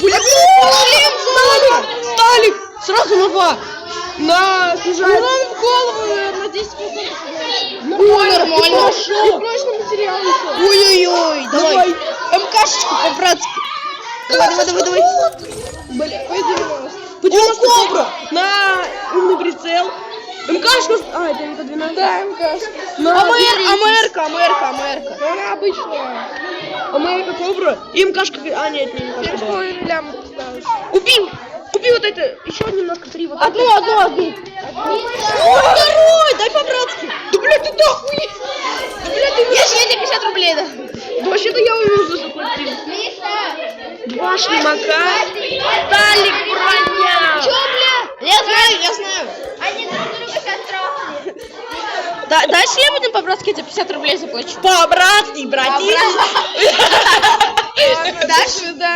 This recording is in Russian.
Блин, Сталик! Сразу на 2! На, снижай! Урон в голову на 10%. Нормально! Мощный материал еще. Ой-ой-ой! Давай! МКшечку по-братски! Давай! Блин, пойди. О, кобра! На умный прицел! МКшка! А, это МК-12. Да, МКшка. АМРка! Но она обычная. АМРка кобра и МКшка... А, нет, не МКшка была. 4,5 лям поставишь. Убил вот это! Еще немножко 3 вот Одну. Второй! Дай по-братски! Да, блядь, ты нахуй! Да, блядь, ты... Я тебе 50 рублей, да. Да вообще-то я увижу заплатил. 2 шлемака. Сталик броня! Чё, бля? Я знаю. Они друг друга сейчас трахали. Да, дальше я потом по-братски тебе 50 рублей заплачу. По-братски, братишка. Дальше, да.